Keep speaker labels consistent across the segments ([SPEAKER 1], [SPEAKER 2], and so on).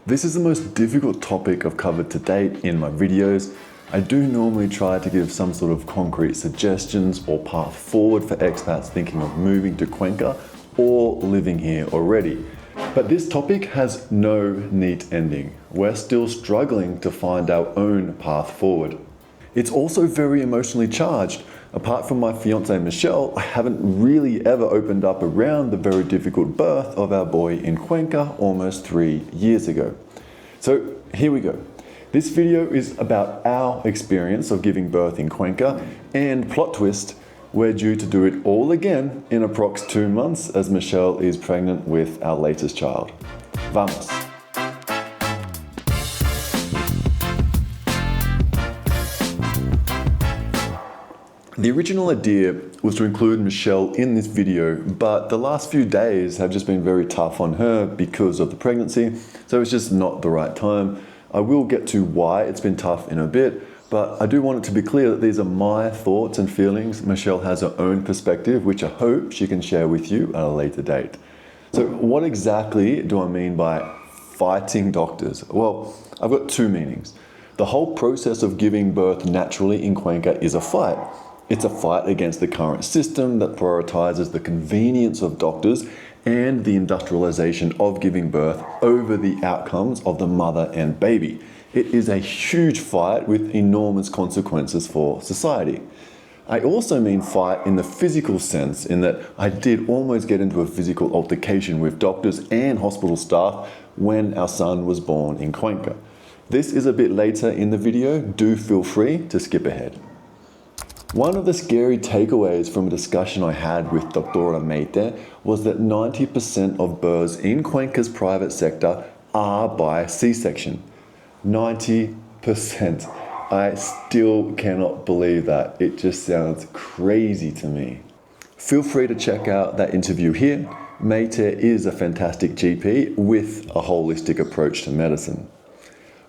[SPEAKER 1] This is the most difficult topic I've covered to date in my videos. I do normally try to give some sort of concrete suggestions or path forward for expats thinking of moving to Cuenca or living here already. But this topic has no neat ending. We're still struggling to find our own path forward. It's also very emotionally charged. Apart from my fiancée Michelle, I haven't really ever opened up around the very difficult birth of our boy in Cuenca almost 3 years ago. So here we go. This video is about our experience of giving birth in Cuenca, and plot twist, we're due to do it all again in approx 2 months as Michelle is pregnant with our latest child. Vamos! The original idea was to include Michelle in this video, but the last few days have just been very tough on her because of the pregnancy, so it's just not the right time. I will get to why it's been tough in a bit, but I do want it to be clear that these are my thoughts and feelings. Michelle has her own perspective, which I hope she can share with you at a later date. So what exactly do I mean by fighting doctors? Well, I've got two meanings. The whole process of giving birth naturally in Cuenca is a fight. It's a fight against the current system that prioritizes the convenience of doctors and the industrialization of giving birth over the outcomes of the mother and baby. It is a huge fight with enormous consequences for society. I also mean fight in the physical sense, in that I did almost get into a physical altercation with doctors and hospital staff when our son was born in Cuenca. This is a bit later in the video. Do feel free to skip ahead. One of the scary takeaways from a discussion I had with Dr. Meite was that 90% of births in Cuenca's private sector are by C-section. 90%. I still cannot believe that. It just sounds crazy to me. Feel free to check out that interview here. Meite is a fantastic GP with a holistic approach to medicine.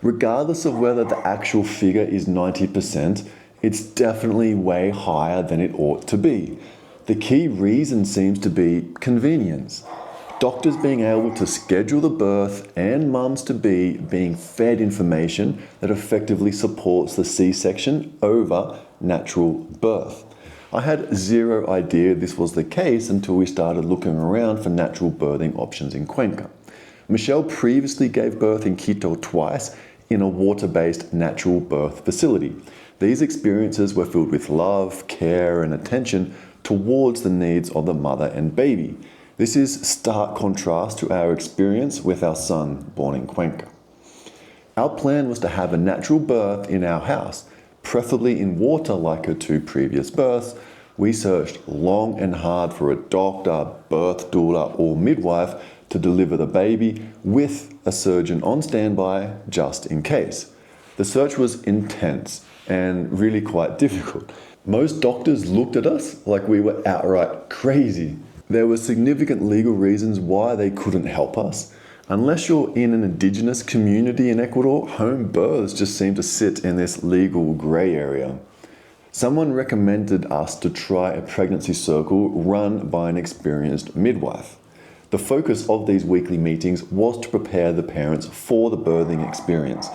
[SPEAKER 1] Regardless of whether the actual figure is 90%, it's definitely way higher than it ought to be. The key reason seems to be convenience. Doctors being able to schedule the birth and mums-to-be being fed information that effectively supports the C-section over natural birth. I had zero idea this was the case until we started looking around for natural birthing options in Cuenca. Michelle previously gave birth in Quito twice in a water-based natural birth facility. These experiences were filled with love, care, and attention towards the needs of the mother and baby. This is stark contrast to our experience with our son born in Cuenca. Our plan was to have a natural birth in our house, preferably in water like her 2 previous births. We searched long and hard for a doctor, birth doula, or midwife to deliver the baby with a surgeon on standby just in case. The search was intense and really quite difficult. Most doctors looked at us like we were outright crazy. There were significant legal reasons why they couldn't help us. Unless you're in an indigenous community in Ecuador, home births just seem to sit in this legal grey area. Someone recommended us to try a pregnancy circle run by an experienced midwife. The focus of these weekly meetings was to prepare the parents for the birthing experience.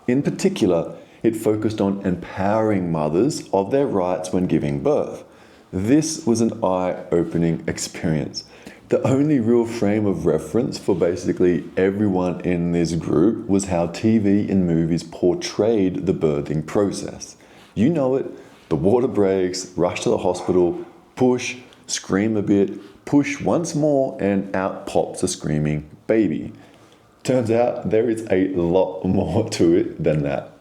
[SPEAKER 1] In particular, it focused on empowering mothers of their rights when giving birth. This was an eye-opening experience. The only real frame of reference for basically everyone in this group was how TV and movies portrayed the birthing process. You know it, the water breaks, rush to the hospital, push, scream a bit, push once more, and out pops a screaming baby. Turns out there is a lot more to it than that.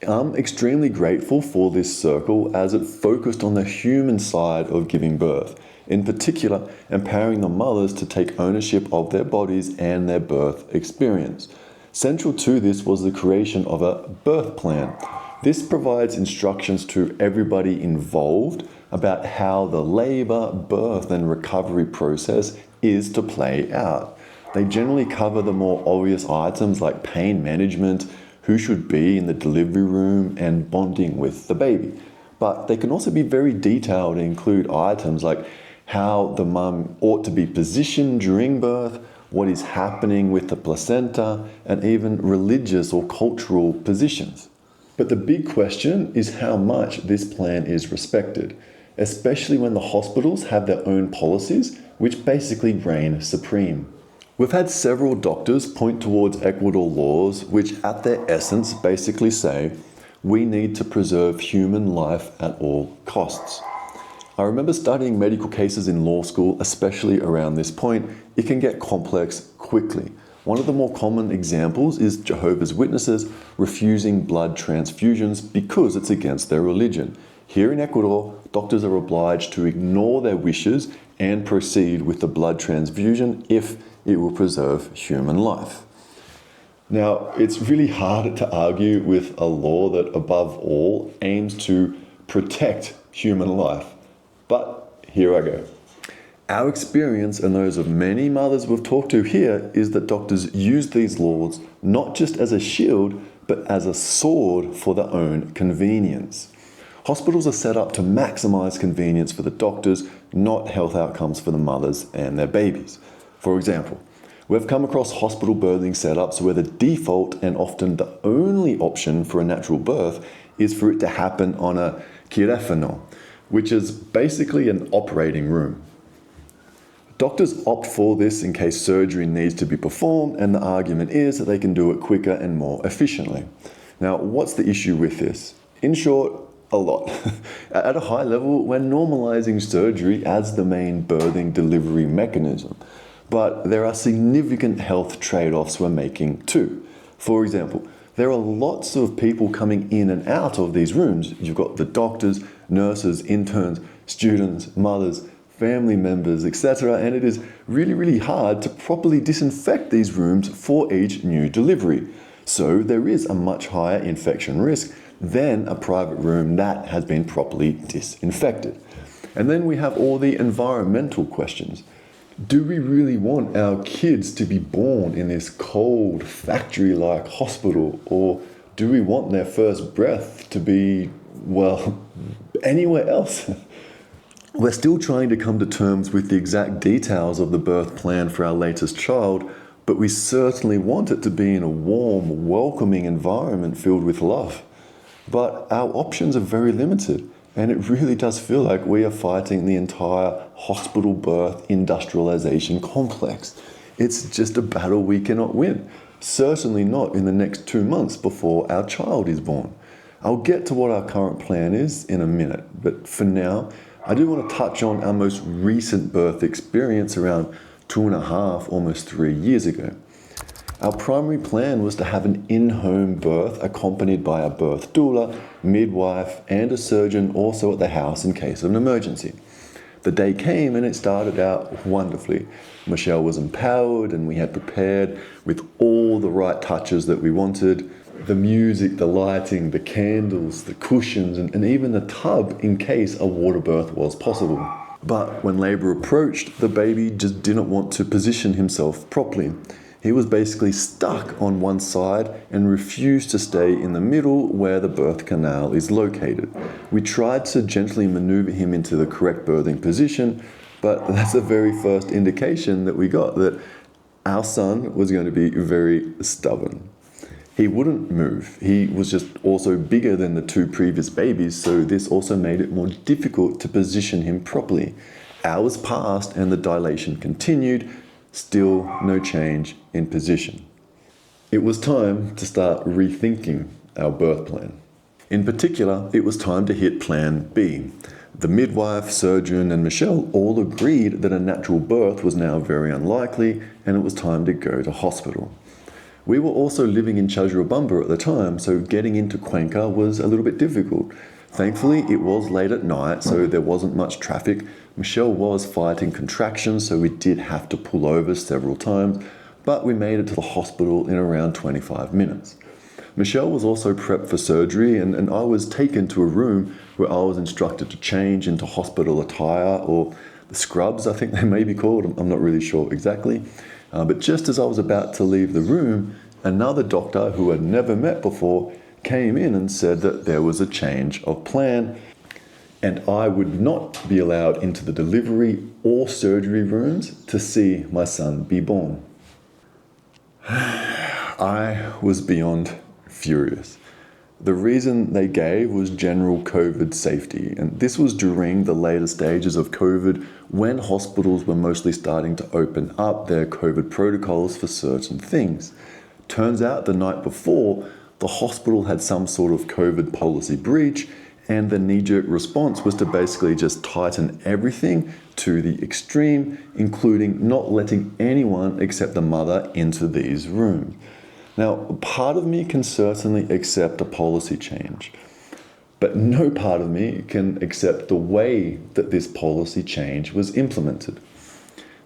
[SPEAKER 1] I'm extremely grateful for this circle as it focused on the human side of giving birth, in particular empowering the mothers to take ownership of their bodies and their birth experience. Central to this was the creation of a birth plan. This provides instructions to everybody involved about how the labor, birth, and recovery process is to play out. They generally cover the more obvious items like pain management, who should be in the delivery room, and bonding with the baby. But they can also be very detailed and include items like how the mum ought to be positioned during birth, what is happening with the placenta, and even religious or cultural positions. But the big question is how much this plan is respected, especially when the hospitals have their own policies, which basically reign supreme. We've had several doctors point towards Ecuador laws, which at their essence basically say, we need to preserve human life at all costs. I remember studying medical cases in law school, especially around this point. It can get complex quickly. One of the more common examples is Jehovah's Witnesses refusing blood transfusions because it's against their religion. Here in Ecuador, doctors are obliged to ignore their wishes and proceed with the blood transfusion if it will preserve human life. Now, it's really hard to argue with a law that, above all, aims to protect human life. But here I go. Our experience and those of many mothers we've talked to here is that doctors use these laws not just as a shield, but as a sword for their own convenience. Hospitals are set up to maximize convenience for the doctors, not health outcomes for the mothers and their babies. For example, we've come across hospital birthing setups where the default and often the only option for a natural birth is for it to happen on a quirófano, which is basically an operating room. Doctors opt for this in case surgery needs to be performed, and the argument is that they can do it quicker and more efficiently. Now, what's the issue with this? In short, a lot. At a high level, we're normalizing surgery as the main birthing delivery mechanism. But there are significant health trade-offs we're making too. For example, there are lots of people coming in and out of these rooms. You've got the doctors, nurses, interns, students, mothers, family members, etc. And it is really, really hard to properly disinfect these rooms for each new delivery. So there is a much higher infection risk than a private room that has been properly disinfected. And then we have all the environmental questions. Do we really want our kids to be born in this cold, factory-like hospital? Or do we want their first breath to be, well, anywhere else? We're still trying to come to terms with the exact details of the birth plan for our latest child, but we certainly want it to be in a warm, welcoming environment filled with love. But our options are very limited, and it really does feel like we are fighting the entire hospital birth industrialization complex. It's just a battle we cannot win, certainly not in the next 2 months before our child is born. I'll get to what our current plan is in a minute, but for now, I do want to touch on our most recent birth experience around 2.5, almost 3 years ago. Our primary plan was to have an in-home birth accompanied by a birth doula, midwife, and a surgeon also at the house in case of an emergency. The day came and it started out wonderfully. Michelle was empowered and we had prepared with all the right touches that we wanted. The music, the lighting, the candles, the cushions, and even the tub in case a water birth was possible. But when labor approached, the baby just didn't want to position himself properly. He was basically stuck on one side and refused to stay in the middle where the birth canal is located. We tried to gently maneuver him into the correct birthing position, but that's the very first indication that we got that our son was going to be very stubborn. He wouldn't move. He was just also bigger than the 2 previous babies, so this also made it more difficult to position him properly. Hours passed and the dilation continued. Still no change in position. It was time to start rethinking our birth plan. In particular, it was time to hit plan B. The midwife, surgeon, and Michelle all agreed that a natural birth was now very unlikely and it was time to go to hospital. We were also living in Chajurubamba at the time, so getting into Cuenca was a little bit difficult. Thankfully, it was late at night, so there wasn't much traffic. Michelle was fighting contractions, so we did have to pull over several times, but we made it to the hospital in around 25 minutes. Michelle was also prepped for surgery, and I was taken to a room where I was instructed to change into hospital attire, or the scrubs, I think they may be called. I'm not really sure exactly. But just as I was about to leave the room, another doctor who I'd never met before came in and said that there was a change of plan and I would not be allowed into the delivery or surgery rooms to see my son be born. I was beyond furious. The reason they gave was general COVID safety, and this was during the later stages of COVID when hospitals were mostly starting to open up their COVID protocols for certain things. Turns out the night before, the hospital had some sort of COVID policy breach, and the knee-jerk response was to basically just tighten everything to the extreme, including not letting anyone except the mother into these rooms. Now, part of me can certainly accept a policy change, but no part of me can accept the way that this policy change was implemented.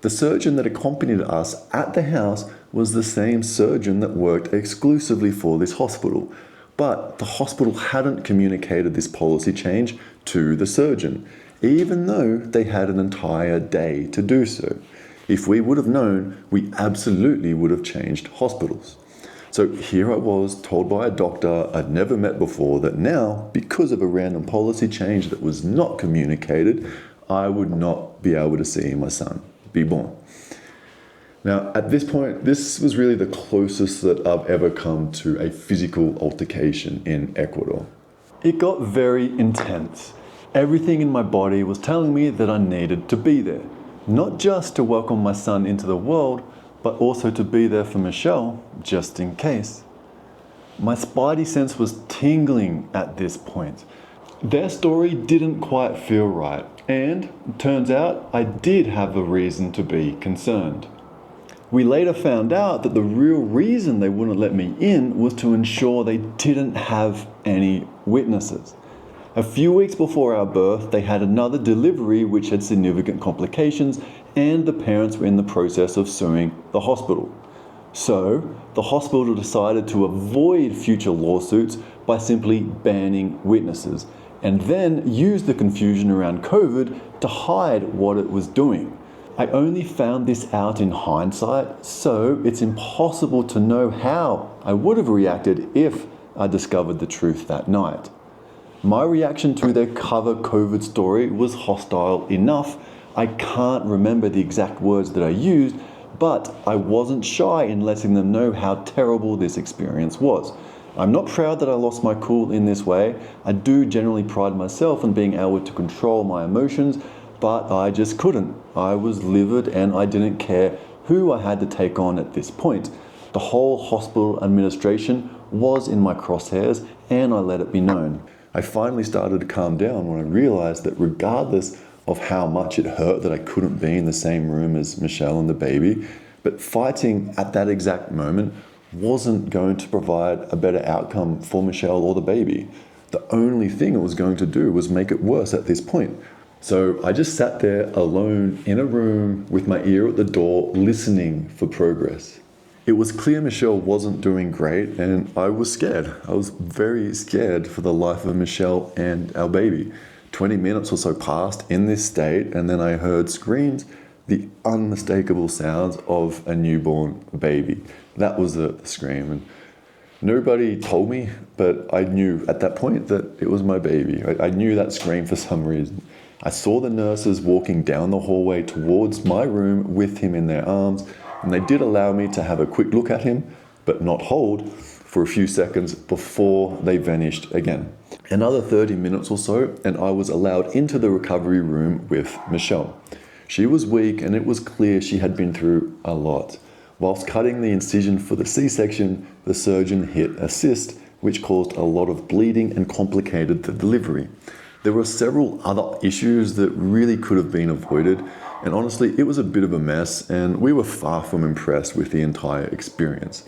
[SPEAKER 1] The surgeon that accompanied us at the house was the same surgeon that worked exclusively for this hospital, but the hospital hadn't communicated this policy change to the surgeon, even though they had an entire day to do so. If we would have known, we absolutely would have changed hospitals. So here I was, told by a doctor I'd never met before that now, because of a random policy change that was not communicated, I would not be able to see my son be born. Now, at this point, this was really the closest that I've ever come to a physical altercation in Ecuador. It got very intense. Everything in my body was telling me that I needed to be there, not just to welcome my son into the world, but also to be there for Michelle, just in case. My spidey sense was tingling at this point. Their story didn't quite feel right, and it turns out I did have a reason to be concerned. We later found out that the real reason they wouldn't let me in was to ensure they didn't have any witnesses. A few weeks before our birth, they had another delivery which had significant complications, and the parents were in the process of suing the hospital. So, the hospital decided to avoid future lawsuits by simply banning witnesses, and then use the confusion around COVID to hide what it was doing. I only found this out in hindsight, so it's impossible to know how I would have reacted if I discovered the truth that night. My reaction to their cover COVID story was hostile enough. I can't remember the exact words that I used, but I wasn't shy in letting them know how terrible this experience was. I'm not proud that I lost my cool in this way. I do generally pride myself on being able to control my emotions, but I just couldn't. I was livid and I didn't care who I had to take on at this point. The whole hospital administration was in my crosshairs, and I let it be known. I finally started to calm down when I realized that regardless of how much it hurt that I couldn't be in the same room as Michelle and the baby, but fighting at that exact moment wasn't going to provide a better outcome for Michelle or the baby. The only thing it was going to do was make it worse at this point. So I just sat there alone in a room with my ear at the door, listening for progress. It was clear Michelle wasn't doing great, and I was scared. I was very scared for the life of Michelle and our baby. 20 minutes or so passed in this state, and then I heard screams, the unmistakable sounds of a newborn baby. That was the scream. And nobody told me, but I knew at that point that it was my baby. I knew that scream for some reason. I saw the nurses walking down the hallway towards my room with him in their arms, and they did allow me to have a quick look at him, but not hold, for a few seconds before they vanished again. Another 30 minutes or so, and I was allowed into the recovery room with Michelle. She was weak, and it was clear she had been through a lot. Whilst cutting the incision for the C-section, the surgeon hit a cyst, which caused a lot of bleeding and complicated the delivery. There were several other issues that really could have been avoided, and honestly, it was a bit of a mess, and we were far from impressed with the entire experience.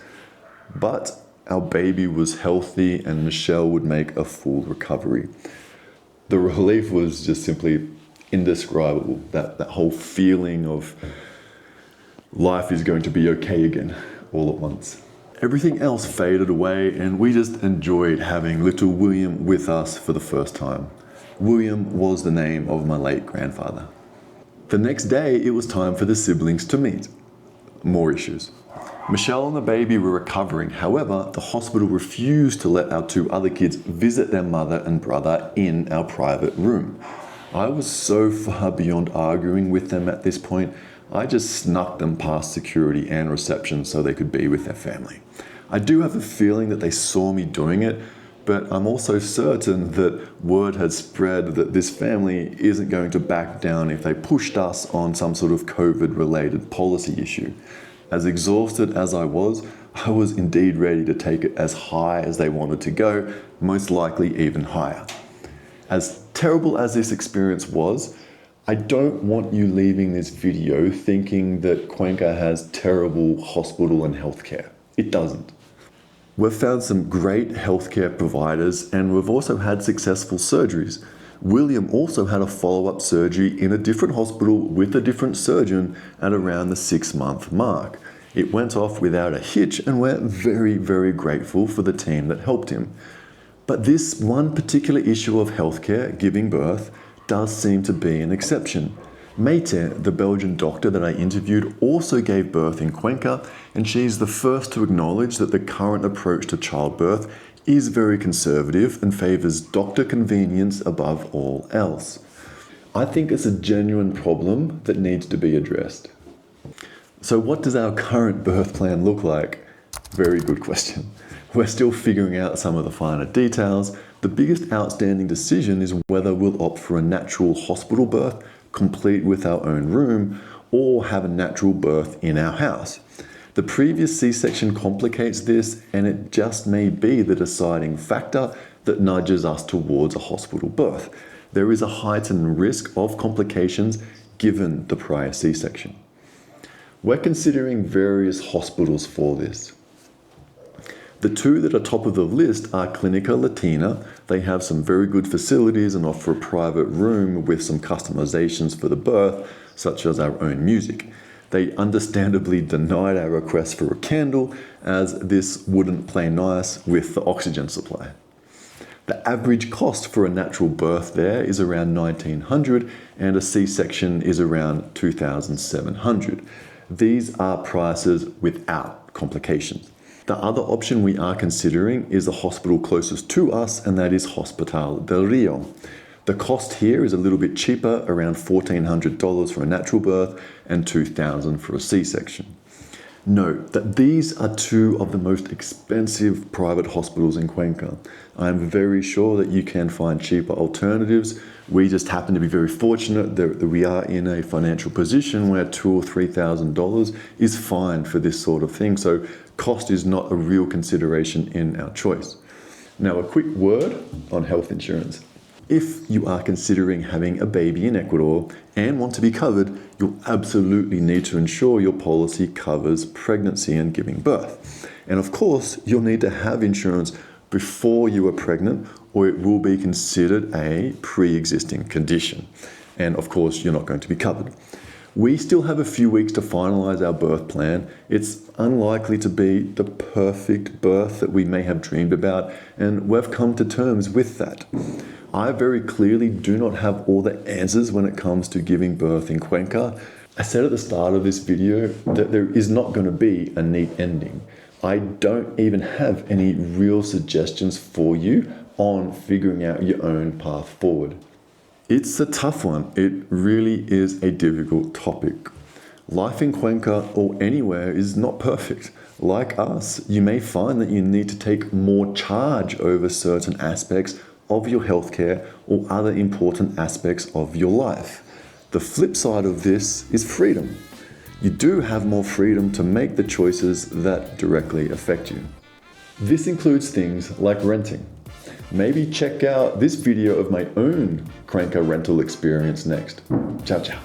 [SPEAKER 1] But our baby was healthy, and Michelle would make a full recovery. The relief was just simply indescribable, that whole feeling of life is going to be okay again, all at once. Everything else faded away, and we just enjoyed having little William with us for the first time. William was the name of my late grandfather. The next day, it was time for the siblings to meet. More issues. Michelle and the baby were recovering. However, the hospital refused to let our two other kids visit their mother and brother in our private room. I was so far beyond arguing with them at this point. I just snuck them past security and reception so they could be with their family. I do have a feeling that they saw me doing it, but I'm also certain that word had spread that this family isn't going to back down if they pushed us on some sort of COVID-related policy issue. As exhausted as I was indeed ready to take it as high as they wanted to go, most likely even higher. As terrible as this experience was, I don't want you leaving this video thinking that Cuenca has terrible hospital and healthcare. It doesn't. We've found some great healthcare providers, and we've also had successful surgeries. William also had a follow-up surgery in a different hospital with a different surgeon at around the 6-month mark. It went off without a hitch, and we're very, very grateful for the team that helped him. But this one particular issue of healthcare, giving birth, does seem to be an exception. Mayte, the Belgian doctor that I interviewed, also gave birth in Cuenca, and she's the first to acknowledge that the current approach to childbirth is very conservative and favors doctor convenience above all else. I think it's a genuine problem that needs to be addressed. So what does our current birth plan look like? Very good question. We're still figuring out some of the finer details. The biggest outstanding decision is whether we'll opt for a natural hospital birth, complete with our own room, or have a natural birth in our house. The previous C-section complicates this, and it just may be the deciding factor that nudges us towards a hospital birth. There is a heightened risk of complications given the prior C-section. We're considering various hospitals for this. The two that are top of the list are Clinica Latina. They have some very good facilities and offer a private room with some customizations for the birth, such as our own music. They understandably denied our request for a candle, as this wouldn't play nice with the oxygen supply. The average cost for a natural birth there is around $1,900, and a C-section is around $2,700. These are prices without complications. The other option we are considering is the hospital closest to us, and that is Hospital del Rio. The cost here is a little bit cheaper, around $1,400 for a natural birth and $2,000 for a C-section. Note that these are two of the most expensive private hospitals in Cuenca. I'm very sure that you can find cheaper alternatives. We just happen to be very fortunate that we are in a financial position where $2,000 or $3,000 is fine for this sort of thing. So cost is not a real consideration in our choice. Now, a quick word on health insurance. If you are considering having a baby in Ecuador and want to be covered, you'll absolutely need to ensure your policy covers pregnancy and giving birth. And of course, you'll need to have insurance before you are pregnant, or it will be considered a pre-existing condition. And of course, you're not going to be covered. We still have a few weeks to finalize our birth plan. It's unlikely to be the perfect birth that we may have dreamed about, and we've come to terms with that. I very clearly do not have all the answers when it comes to giving birth in Cuenca. I said at the start of this video that there is not going to be a neat ending. I don't even have any real suggestions for you on figuring out your own path forward. It's a tough one. It really is a difficult topic. Life in Cuenca or anywhere is not perfect. Like us, you may find that you need to take more charge over certain aspects of your healthcare or other important aspects of your life. The flip side of this is freedom. You do have more freedom to make the choices that directly affect you. This includes things like renting. Maybe check out this video of my own Cuenca rental experience next. Ciao, ciao.